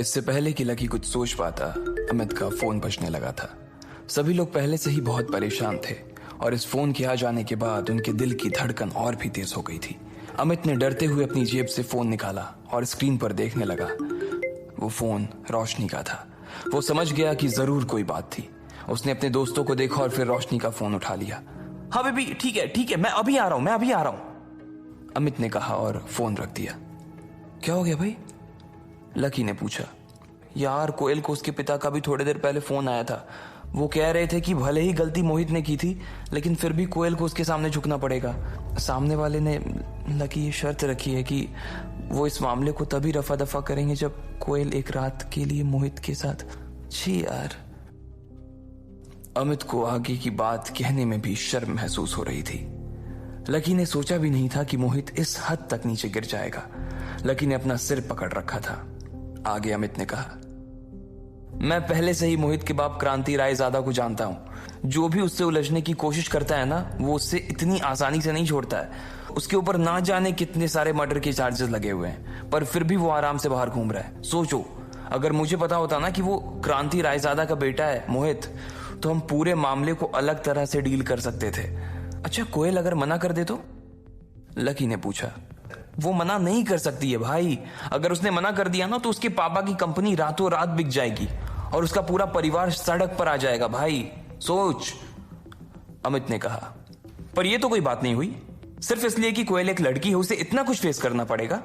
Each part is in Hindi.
इससे पहले कि लकी कुछ सोच पाता, अमित का फोन बजने लगा था। सभी लोग पहले से ही बहुत परेशान थे और इस फोन के आ जाने के बाद उनके दिल की धड़कन और भी तेज हो गई थी। अमित ने डरते हुए अपनी जेब से फोन निकाला और स्क्रीन पर देखने लगा। वो फोन रोशनी का था। वो समझ गया कि जरूर कोई बात थी। उसने अपने दोस्तों को देखा और फिर रोशनी का फोन उठा लिया। हाँ बेबी, ठीक है, मैं अभी आ रहा हूँ। अमित ने कहा और फोन रख दिया। क्या हो गया भाई? लकी ने पूछा। यार, कोयल को उसके पिता का भी थोड़ी देर पहले फोन आया था। वो कह रहे थे कि भले ही गलती मोहित ने की थी, लेकिन फिर भी कोयल को उसके सामने झुकना पड़ेगा। सामने वाले ने लकी ये शर्त रखी है कि वो इस मामले को तभी रफा दफा करेंगे जब कोयल एक रात के लिए मोहित के साथ। छी यार। अमित को आगे की बात कहने में भी शर्म महसूस हो रही थी। लकी ने सोचा भी नहीं था कि मोहित इस हद तक नीचे गिर जाएगा। लकी ने अपना सिर पकड़ रखा था। आगे अमित ने कहा, मैं पहले से ही मोहित के बाप क्रांति रायजादा को जानता हूं। जो भी उससे उलझने की कोशिश करता है ना, वो उससे इतनी आसानी से नहीं छोड़ता है। उसके ऊपर ना जाने कितने सारे मर्डर के चार्जेस लगे हुए हैं, पर फिर भी वो आराम से बाहर घूम रहा है। सोचो, अगर मुझे पता होता ना कि वो क्रांति रायजादा का बेटा है मोहित, तो हम पूरे मामले को अलग तरह से डील कर सकते थे। अच्छा, कोयल अगर मना कर दे तो? लकी ने पूछा। वो मना नहीं कर सकती है भाई। अगर उसने मना कर दिया ना, तो उसके पापा की कंपनी रातों रात बिक जाएगी और उसका पूरा परिवार सड़क पर आ जाएगा भाई। सोच। अमित ने कहा। पर ये तो कोई बात नहीं हुई। सिर्फ इसलिए कि कोयल एक लड़की है, उसे इतना कुछ फेस करना पड़ेगा।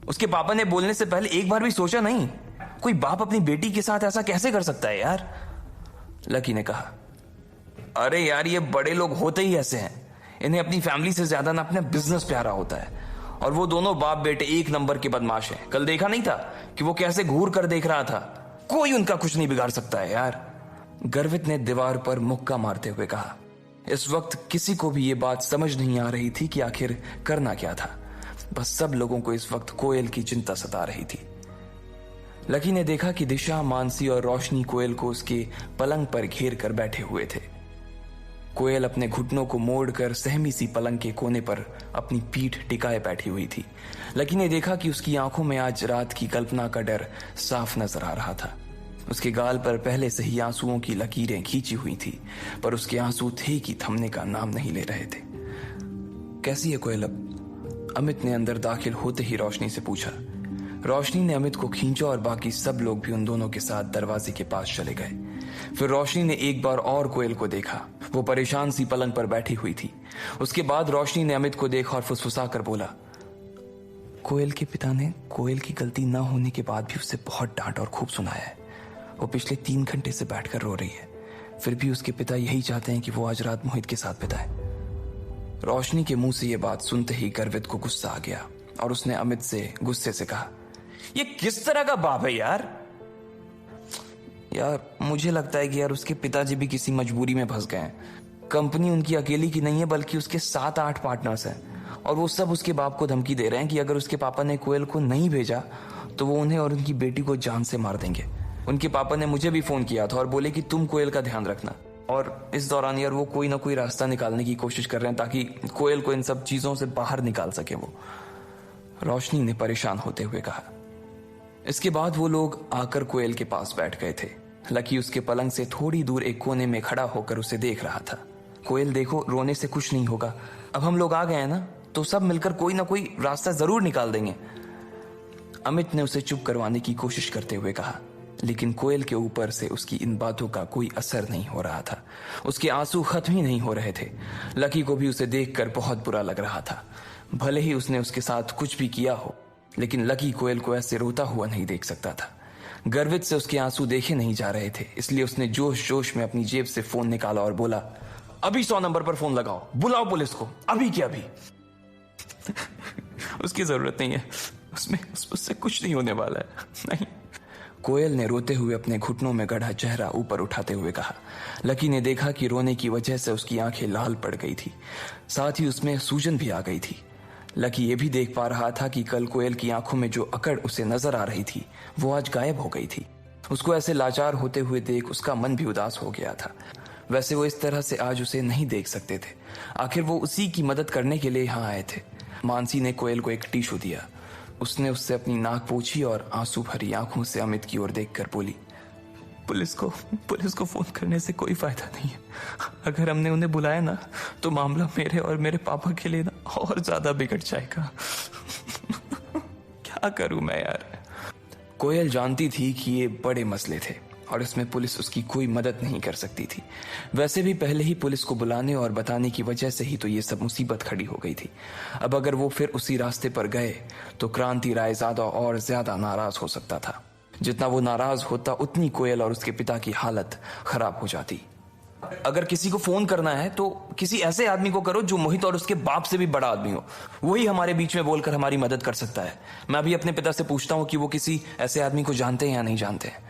उसके पापा ने बोलने से पहले एक बार भी सोचा नहीं? कोई बाप अपनी बेटी के साथ ऐसा कैसे कर सकता है यार? लकी ने कहा। अरे यार, ये बड़े लोग होते ही ऐसे हैं। इन्हें अपनी फैमिली से ज्यादा ना अपना बिजनेस प्यारा होता है। और वो दोनों बाप बेटे एक नंबर के बदमाश हैं। कल देखा नहीं था कि वो कैसे घूर कर देख रहा था? कोई उनका कुछ नहीं बिगाड़ सकता है यार। गर्वित ने दीवार पर मुक्का मारते हुए कहा। इस वक्त किसी को भी ये बात समझ नहीं आ रही थी कि आखिर करना क्या था। बस सब लोगों को इस वक्त कोयल की चिंता सता रही थी। लकी ने देखा कि दिशा, मानसी और रोशनी कोयल को उसके पलंग पर घेर कर बैठे हुए थे। कोयल अपने घुटनों को मोड़कर सहमी सी पलंग के कोने पर अपनी पीठ टिकाए बैठी हुई थी। लकी ने देखा कि उसकी आंखों में आज रात की कल्पना का डर साफ नजर आ रहा था। उसके गाल पर पहले से ही आंसुओं की लकीरें खींची हुई थी, पर उसके आंसू थे कि थमने का नाम नहीं ले रहे थे। कैसी है कोयल अब? अमित ने अंदर दाखिल होते ही रोशनी से पूछा। रोशनी ने अमित को खींचा और बाकी सब लोग भी उन दोनों के साथ दरवाजे के पास चले गए। फिर रोशनी ने एक बार और कोयल को देखा। वो परेशान सी पलंग पर बैठी हुई थी। उसके बाद रोशनी ने अमित को देखा और फुसफुसा कर बोला, कोयल के पिता ने कोयल की गलती न होने के बाद भी उसे बहुत डांट और खूब सुनाया है। वो पिछले 3 घंटे से बैठकर रो रही है। फिर भी उसके पिता यही चाहते हैं कि वो आज रात मोहित के साथ बिताए। रोशनी के मुंह से ये बात सुनते ही गर्वित को गुस्सा आ गया और उसने अमित से गुस्से से कहा, ये किस तरह का बाप है यार? यार, मुझे लगता है कि यार उसके पिताजी भी किसी मजबूरी में फंस गए हैं। कंपनी उनकी अकेली की नहीं है, बल्कि उसके 7-8 पार्टनर्स हैं और वो सब उसके बाप को धमकी दे रहे हैं कि अगर उसके पापा ने कोयल को नहीं भेजा तो वो उन्हें और उनकी बेटी को जान से मार देंगे। उनके पापा ने मुझे भी फोन किया था और बोले कि तुम कोयल का ध्यान रखना। और इस दौरान यार वो कोई ना कोई रास्ता निकालने की कोशिश कर रहे हैं ताकि कोयल को इन सब चीजों से बाहर निकाल सके वो। रोशनी ने परेशान होते हुए कहा। इसके बाद वो लोग आकर कोयल के पास बैठ गए थे। लकी उसके पलंग से थोड़ी दूर एक कोने में खड़ा होकर उसे देख रहा था। कोयल देखो, रोने से कुछ नहीं होगा। अब हम लोग आ गए हैं ना, तो सब मिलकर कोई ना कोई रास्ता जरूर निकाल देंगे। अमित ने उसे चुप करवाने की कोशिश करते हुए कहा, लेकिन कोयल के ऊपर से उसकी इन बातों का कोई असर नहीं हो रहा था। उसके आंसू खत्म ही नहीं हो रहे थे। लकी को भी उसे देखकर बहुत बुरा लग रहा था। भले ही उसने उसके साथ कुछ भी किया हो, लेकिन लकी कोयल को ऐसे रोता हुआ नहीं देख सकता था। गर्वित से उसके आंसू देखे नहीं जा रहे थे, इसलिए उसने जोश जोश में अपनी जेब से फोन निकाला और बोला, अभी 100 नंबर पर फोन लगाओ, बुलाओ पुलिस को, अभी के अभी। उसकी जरूरत नहीं है, उससे कुछ नहीं होने वाला है, नहीं। कोयल ने रोते हुए अपने घुटनों में गढ़ा चेहरा ऊपर उठाते हुए कहा। लकी ने देखा कि रोने की वजह से उसकी आंखें लाल पड़ गई थी, साथ ही उसमें सूजन भी आ गई थी। लकी ये भी देख पा रहा था कि कल कोयल की आंखों में जो अकड़ उसे नजर आ रही थी वो आज गायब हो गई थी। उसको ऐसे लाचार होते हुए देख उसका मन भी उदास हो गया था। वैसे वो इस तरह से आज उसे नहीं देख सकते थे। आखिर वो उसी की मदद करने के लिए यहाँ आए थे। मानसी ने कोयल को एक टिश्यू दिया। उसने उससे अपनी नाक पोंछी और आंसू भरी आंखों से अमित की ओर देखकर बोली, पुलिस को फोन करने से कोई फायदा नहीं है। अगर हमने उन्हें बुलाया ना तो मामला मेरे और मेरे पापा के लिए ना और ज्यादा बिगड़ जाएगा। क्या करूं मैं यार। कोयल जानती थी कि ये बड़े मसले थे और इसमें पुलिस उसकी कोई मदद नहीं कर सकती थी। वैसे भी पहले ही पुलिस को बुलाने और बताने की वजह से ही तो ये सब मुसीबत खड़ी हो गई थी। अब अगर वो फिर उसी रास्ते पर गए तो क्रांति रायजादा और ज्यादा नाराज हो सकता था। जितना वो नाराज होता उतनी कोयल और उसके पिता की हालत खराब हो जाती। अगर किसी को फोन करना है तो किसी ऐसे आदमी को करो जो मोहित और उसके बाप से भी बड़ा आदमी हो। वही हमारे बीच में बोलकर हमारी मदद कर सकता है। मैं अभी अपने पिता से पूछता हूँ कि वो किसी ऐसे आदमी को जानते हैं या नहीं जानते हैं,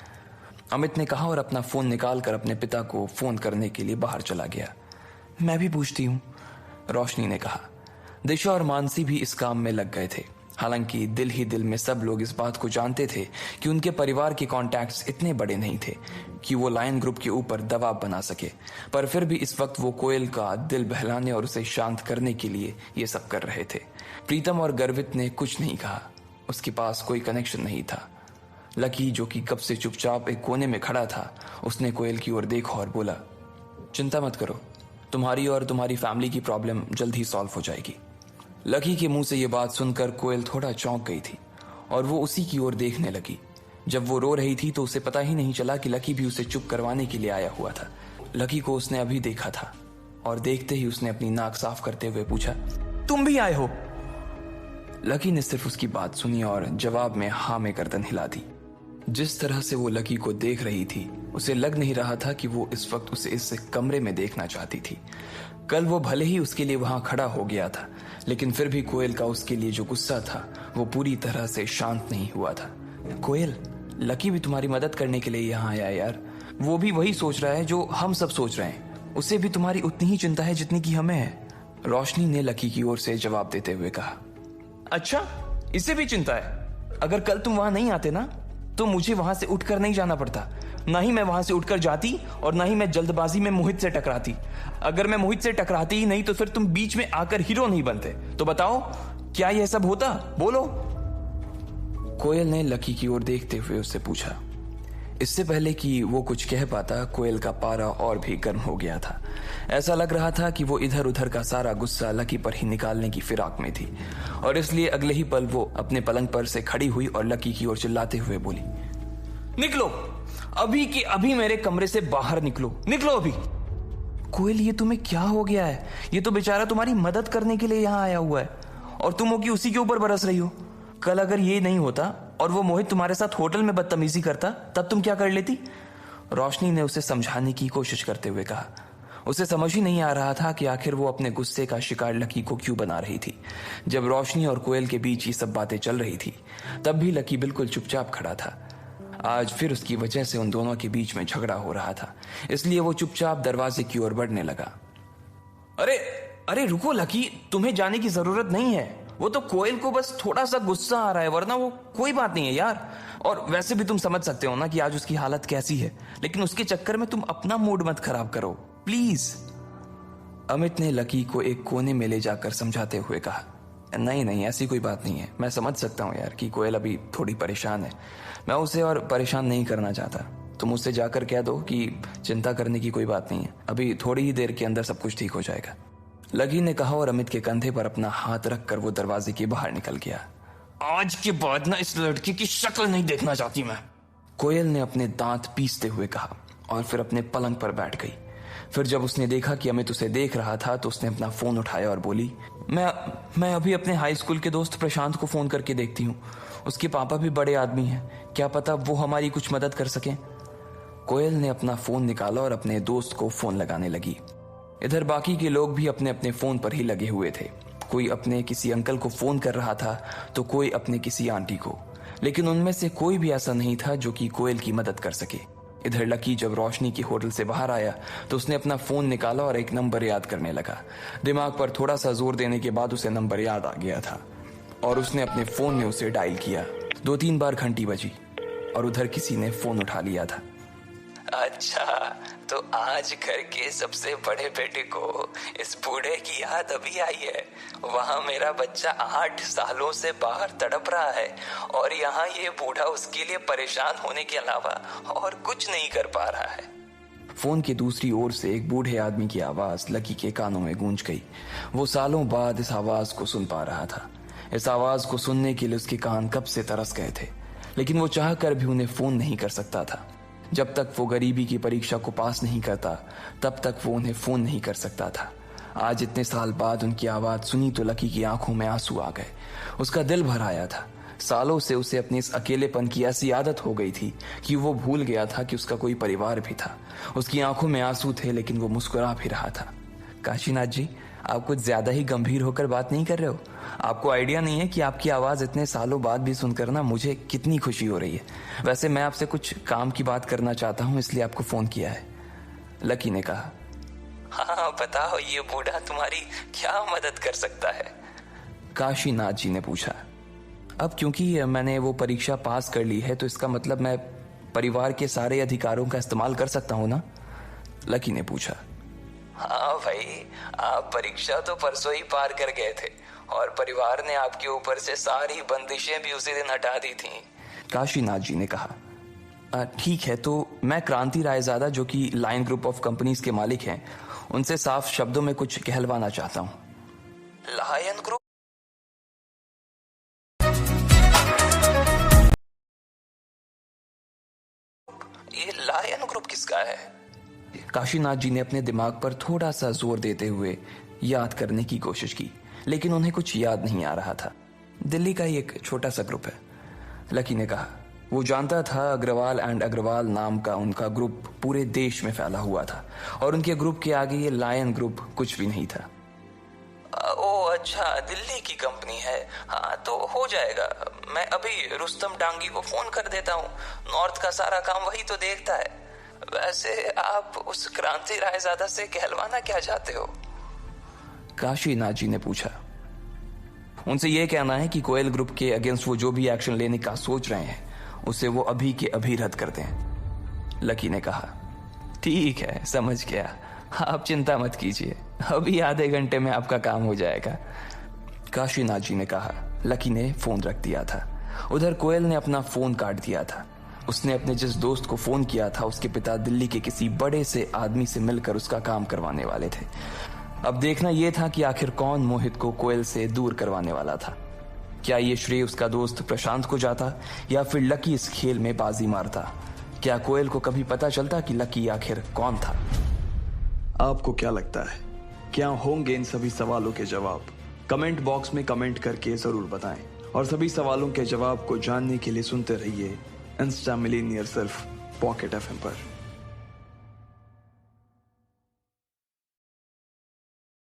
अमित ने कहा और अपना फोन निकालकर अपने पिता को फोन करने के लिए बाहर चला गया। मैं भी पूछती हूँ, रोशनी ने कहा। दिशा और मानसी भी इस काम में लग गए थे। हालांकि दिल ही दिल में सब लोग इस बात को जानते थे कि उनके परिवार के कॉन्टैक्ट्स इतने बड़े नहीं थे कि वो लायन ग्रुप के ऊपर दबाव बना सके, पर फिर भी इस वक्त वो कोयल का दिल बहलाने और उसे शांत करने के लिए ये सब कर रहे थे। प्रीतम और गर्वित ने कुछ नहीं कहा, उसके पास कोई कनेक्शन नहीं था। लकी, जो कि कब से चुपचाप एक कोने में खड़ा था, उसने कोयल की ओर देखा और बोला, चिंता मत करो, तुम्हारी और तुम्हारी फैमिली की प्रॉब्लम जल्द ही सॉल्व हो जाएगी। लकी के मुंह से ये बात सुनकर कोयल थोड़ा चौंक गई थी और वो उसी की ओर देखने लगी। जब वो रो रही थी तो उसे पता ही नहीं चला कि लकी भी उसे चुप करवाने के लिए आया हुआ था। लकी को उसने अभी देखा था और देखते ही उसने अपनी नाक साफ करते हुए पूछा, तुम भी आए हो? लकी ने सिर्फ उसकी बात सुनी और जवाब में हाँ में गर्दन हिला दी। जिस तरह से वो लकी को देख रही थी उसे लग नहीं रहा था कि वो इस वक्त उसे इस कमरे में देखना चाहती थी। कल वो भले ही उसके लिए वहां खड़ा हो गया था, लेकिन फिर भी कोयल का उसके लिए जो गुस्सा था वो पूरी तरह से शांत नहीं हुआ था। कोयल, लकी भी तुम्हारी मदद करने के लिए यहाँ आया है यार। वो भी वही सोच रहा है जो हम सब सोच रहे हैं। उसे भी तुम्हारी उतनी ही चिंता है जितनी की हमें है, रोशनी ने लकी की ओर से जवाब देते हुए कहा। अच्छा, इसे भी चिंता है? अगर कल तुम वहां नहीं आते ना तो मुझे वहां से उठकर नहीं जाना पड़ता, ना ही मैं वहां से उठकर जाती और ना ही मैं जल्दबाजी में मोहित से टकराती। अगर मैं मोहित से टकराती ही नहीं तो फिर तुम बीच में आकर हीरो नहीं बनते। तो बताओ, क्या यह सब होता? बोलो। कोयल ने लकी की ओर देखते हुए उससे पूछा। इससे पहले कि वो कुछ कह पाता, कोयल का पारा और भी गर्म हो गया था। ऐसा लग रहा था कि वो इधर उधर का सारा गुस्सा लकी पर ही निकालने की फिराक में थी और इसलिए अगले ही पल वो अपने पलंग पर से खड़ी हुई और लकी की ओर चिल्लाते हुए बोली, निकलो, अभी के अभी मेरे कमरे से बाहर निकलो, निकलो अभी। कोयल, ये तुम्हें क्या हो गया है? ये तो बेचारा तुम्हारी मदद करने के लिए यहाँ आया हुआ है और तुम हो कि उसी के ऊपर बरस रही हो। कल अगर ये नहीं होता और वो मोहित तुम्हारे साथ होटल में बदतमीजी करता तब तुम क्या कर लेती? रोशनी ने उसे समझाने की कोशिश करते हुए कहा। उसे समझ ही नहीं आ रहा था कि आखिर वो अपने गुस्से का शिकार लकी को क्यों बना रही थी। जब रोशनी और कोयल के बीच ये सब बातें चल रही थी तब भी लकी बिल्कुल चुपचाप खड़ा था। आज फिर उसकी वजह से उन दोनों के बीच में झगड़ा हो रहा था, इसलिए वो चुपचाप दरवाजे की ओर बढ़ने लगा। अरे अरे रुको लकी, तुम्हें जाने की जरूरत नहीं है। वो तो कोयल को बस थोड़ा सा गुस्सा आ रहा है, वरना वो कोई बात नहीं है यार। और वैसे भी तुम समझ सकते हो ना कि आज उसकी हालत कैसी है, लेकिन उसके चक्कर में तुम अपना मूड मत खराब करो प्लीज। अमित ने लकी को एक कोने में ले जाकर समझाते हुए कहा, नहीं नहीं, ऐसी कोई बात नहीं है। मैं समझ सकता हूँ यार कि कोयल अभी थोड़ी परेशान है। मैं उसे और परेशान नहीं करना चाहता। तुम उससे जाकर कह दो कि चिंता करने की कोई बात नहीं है, अभी थोड़ी ही देर के अंदर सब कुछ ठीक हो जाएगा। लकी ने कहा और अमित के कंधे पर अपना हाथ रखकर वो दरवाजे के बाहर निकल गया। आज के बाद ना इस लड़की की शक्ल नहीं देखना चाहती मैं, कोयल ने अपने दांत पीसते हुए कहा और फिर अपने पलंग पर बैठ गई। फिर जब उसने देखा कि अमित उसे देख रहा था तो उसने अपना फोन उठाया और बोली, मैं अभी अपने हाई स्कूल के दोस्त प्रशांत को फोन करके देखती हूँ। उसके पापा भी बड़े आदमी हैं, क्या पता वो हमारी कुछ मदद कर सकें। कोयल ने अपना फोन निकाला और अपने दोस्त को फोन लगाने लगी। इधर बाकी के लोग भी अपने अपने फोन पर ही लगे हुए थे। कोई अपने किसी अंकल को फोन कर रहा था तो कोई अपने किसी आंटी को, लेकिन उनमें से कोई भी ऐसा नहीं था जो कि कोयल की मदद कर सके। इधर लकी जब रोशनी की होटल से बाहर आया तो उसने अपना फोन निकाला और एक नंबर याद करने लगा। दिमाग पर थोड़ा सा जोर देने के बाद उसे नंबर याद आ गया था और उसने अपने फोन में उसे डायल किया। 2-3 बार घंटी बजी और उधर किसी ने फोन उठा लिया था। अच्छा, तो आज घर के सबसे बड़े बेटे को इस बूढ़े की याद अभी आई है। वहाँ मेरा बच्चा 8 सालों से बाहर तड़प रहा है और यहाँ ये बूढ़ा उसके लिए परेशान होने के अलावा और कुछ नहीं कर पा रहा है। फोन की दूसरी ओर से एक बूढ़े आदमी की आवाज लकी के कानों में गूंज गई। वो सालों बाद इस आवाज को सुन पा रहा था। इस आवाज को सुनने के लिए उसके कान कब से तरस गए थे, लेकिन वो चाह कर भी उन्हें फोन नहीं कर सकता था। जब तक वो गरीबी की परीक्षा को पास नहीं करता तब तक वो उन्हें फोन नहीं कर सकता था। आज इतने साल बाद उनकी आवाज सुनी तो लकी की आंखों में आंसू आ गए। उसका दिल भर आया था। सालों से उसे अपने इस अकेलेपन की ऐसी आदत हो गई थी कि वो भूल गया था कि उसका कोई परिवार भी था। उसकी आंखों में आंसू थे लेकिन वो मुस्कुरा भी रहा था। काशीनाथ जी, आप कुछ ज्यादा ही गंभीर होकर बात नहीं कर रहे हो? आपको आइडिया नहीं है कि आपकी आवाज इतने सालों बाद भी सुनकर ना मुझे कितनी खुशी हो रही है। वैसे मैं आपसे कुछ काम की बात करना चाहता हूँ, इसलिए आपको फोन किया है। लकी ने कहा। हाँ बताओ, ये बूढ़ा तुम्हारी क्या मदद कर सकता है? काशीनाथ जी ने पूछा। अब क्योंकि मैंने वो परीक्षा पास कर ली है तो इसका मतलब मैं परिवार के सारे अधिकारों का इस्तेमाल कर सकता हूँ ना? लकी ने पूछा। हाँ भाई, आप परीक्षा तो परसों ही पार कर गए थे और परिवार ने आपके ऊपर से सारी बंदिशें भी उसी दिन हटा दी थी। काशीनाथ जी ने कहा। ठीक है, तो मैं क्रांति रायजादा, जो कि लायन ग्रुप ऑफ कंपनीज के मालिक हैं, उनसे साफ शब्दों में कुछ कहलवाना चाहता हूँ। Lion group? ये लायन ग्रुप किसका है? काशीनाथ जी ने अपने दिमाग पर थोड़ा सा जोर देते हुए याद करने की कोशिश की, लेकिन उन्हें कुछ याद नहीं आ रहा था। दिल्ली का ही एक छोटा सा ग्रुप है। लकी ने कहा। वो जानता था अग्रवाल एंड अग्रवाल नाम का उनका ग्रुप पूरे देश में फैला हुआ था और उनके ग्रुप के आगे ये लायन ग्रुप कुछ भी नहीं था। ओ अच्छा, दिल्ली की कंपनी है। हाँ तो हो जाएगा। मैं अभी रुस्तम डांगी को फोन कर देता हूँ। नॉर्थ का सारा काम वही तो देखता है। वैसे आप उस क्रांति रायजादा से कहलवाना क्या चाहते हो? काशीनाथ जी ने पूछा। उनसे यह कहना है कि कोयल ग्रुप के अगेंस्ट वो जो भी एक्शन लेने का सोच रहे हैं उसे वो अभी के अभी रद्द कर दें। लकी ने कहा। ठीक है, समझ गया। आप चिंता मत कीजिए, अभी आधे घंटे में आपका काम हो जाएगा, काशीनाथ जी ने कहा। लकी ने फोन रख दिया था। उधर कोयल ने अपना फोन काट दिया था। उसने अपने जिस दोस्त को फोन किया था उसके पिता दिल्ली के किसी बड़े से आदमी से मिलकर उसका काम करवाने वाले थे। अब देखना यह था कि आखिर कौन मोहित को कोयल से दूर करवाने वाला था। क्या ये श्रेय उसका दोस्त प्रशांत को जाता या फिर लकी इस खेल में बाजी मारता? क्या कोयल को कभी पता चलता कि लकी आखिर कौन था? आपको क्या लगता है, क्या होंगे इन सभी सवालों के जवाब? कमेंट बॉक्स में कमेंट करके जरूर बताएं और सभी सवालों के जवाब को जानने के लिए सुनते रहिए इंस्टा मिलीनियर सिर्फ पॉकेट FM पर।